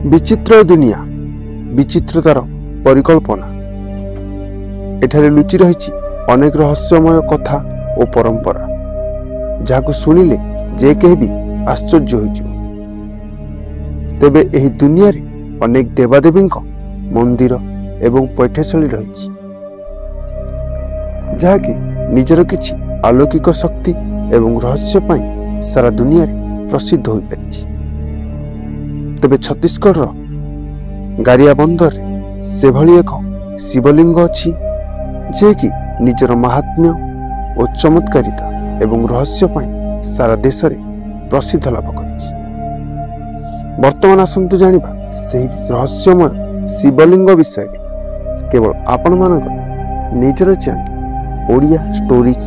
विचित्र दुनिया विचित्रतार परिकल्पना एठारे लुचि रही अनेक रहस्यमय कथा और परंपरा जहां शुणिले जे कहे भी आश्चर्य हो। तेबे एही दुनिया रे अनेक देवादेवी मंदिर एवं पैठेशली रही जहाँकि निजर किछि अलौकिक शक्ति एवं रहस्य पाई सारा दुनिया रे प्रसिद्ध हो पारिछि। तेबे छत्तीसगढ़ गारिया बंदर से भली एक शिवलिंग अछि जे कि निजर महात्म्य और चमत्कारिता एवं रहस्य पाई सारा देश रे प्रसिद्ध लाभ करिछि। वर्तमान आसंतु जानिबा सेही रहस्यमय शिवलिंग विषय केवल आपण मानक निजर चैनल ओडिया स्टोरीज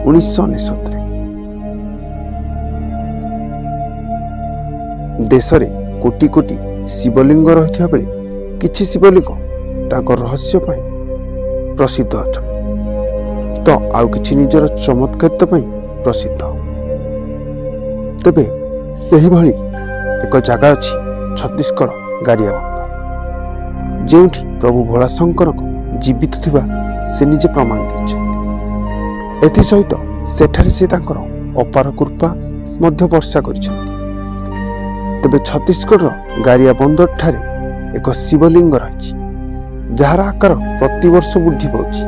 1999 देश रे कोटी कोटी शिवलिंग रही बेले किछि शिवलिंग ताको रहस्य पाई प्रसिद्ध अच्छा तो आउ किछि निजर चमत्कारिता पाई प्रसिद्ध। तेबे सेही भली एक जगह अछि छत्तीसगढ़ गारियाबंद जेउठी प्रभु भोला शंकर जीवित थिबा से निजे प्रमाण दैछथि। एथि सहित सेठारे से तांकर अपार कृपा मध्य वर्षा करिछथि। तेबे छत्तीसगढ़ गारिया बंदर ठारे एक शिवलिंग रही जार आकार प्रतिवर्ष वृद्धि पाउछि।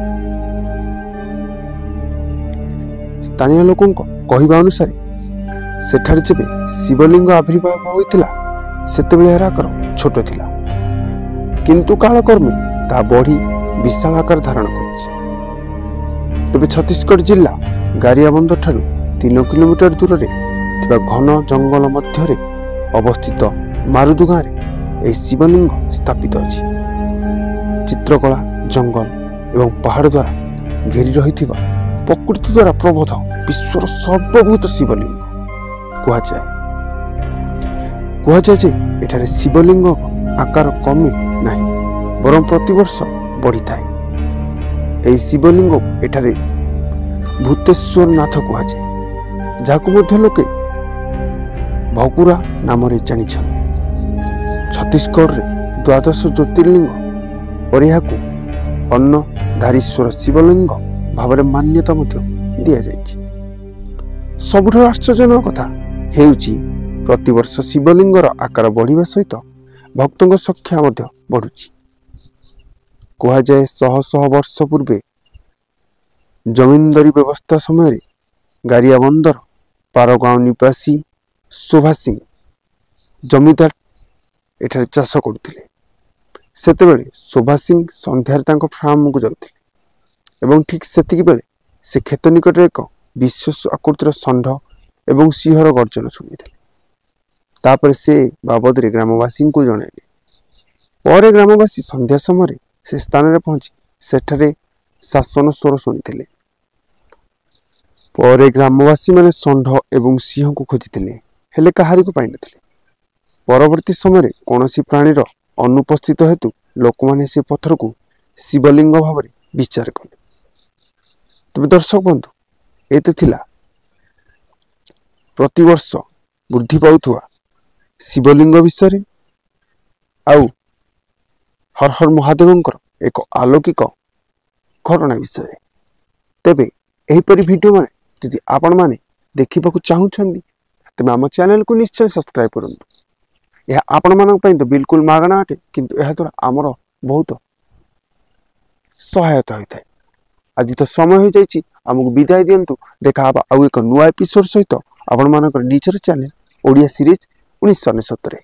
स्थानीय लोकों कहवा अनुसार सेठारे जेबे शिवलिंग आविर्भाव होइतिला सेतेबेले एହାର आकार छोट थिला किंतु कालक्रमे ता बढ़ी विशाल आकार धारण करिछि। तेबे छत्तीसगढ़ जिला गारियाबंदर ठारू 3 किलोमीटर दूर रे थिबा घन जंगल मध्यरे अवस्थित मारुदु गाँव में शिवलिंग स्थापित अछि। चित्रकला जंगल एवं पहाड़ द्वारा घेरी रही प्रकृति द्वारा प्रबोध विश्वर सर्वभूत शिवलिंग कहुए जे एठारे शिवलिंग आकार कमे नहीं बरं प्रतिवर्ष बढ़ी थाए। शिवलिंग एठारे भूतेश्वर नाथ कहुए जहां मध्य लोके भकुरा नाम जानी। छत्तीसगढ़ रे द्वादश ज्योतिर्लिंग और यहाँ अन्नधारीश्वर शिवलिंग भाव मान्यता दि जाइछि। सबुठारु आश्चर्यजनक कथा हेउछि प्रतिवर्ष शिवलिंगर आकार बढ़िबा सहित भक्तों संख्या बढ़ुछि। कहुए शह शह वर्ष पूर्वे जमींदारी व्यवस्था समय गारियाबंदर पारगांव निवासी शोभा सिंह जमीदार एठारे चाष करथिले। सेतेबेले शोभा सिंह संध्यार तांको फार्म को जाउथिले एवं ठीक सेतिकी बेले से खेत निकट एक विशेष आकृतिर षंढ एवं सिंहर गर्जन शुणिथिले। तापर से बाबद रे ग्रामवासी को जणाइले। पर ग्रामवासी संध्या समय से स्थान रे पहुंची सेठारे शासन स्वर शुणिथिले। पर ग्रामवासी माने षंढ एवं सिंह को खोजिथिले हेले कहारी को पाई नथिले। परवर्ती समय कौनसी प्राणीर अनुपस्थित हेतु लोक माने से पत्थर को शिवलिंग भाव में विचार कले। तबे दर्शक बंधु एते थिला प्रतिवर्ष वृद्धि पाउथुआ शिवलिंग विषय आउ हर हर महादेवंकर एक अलौकिक घटना विषय। तेबे एहीपरि वीडियो माने यदि आपण माने देखिबाकू चाहुछन्ती तेबे आम चैनल को निश्चय सब्सक्राइब करंतु। यह आपण मानक पई तो बिल्कुल मागना अटे किंतु यह द्वारा आमर बहुत सहायता होता है। आज तो समय हो जाइए आमको विदाय दिंतु। देखा आउ एक नुआ एपिसोड सहित आपण मानकर निजर चैनल ओडिया सीरीज 1999 रे।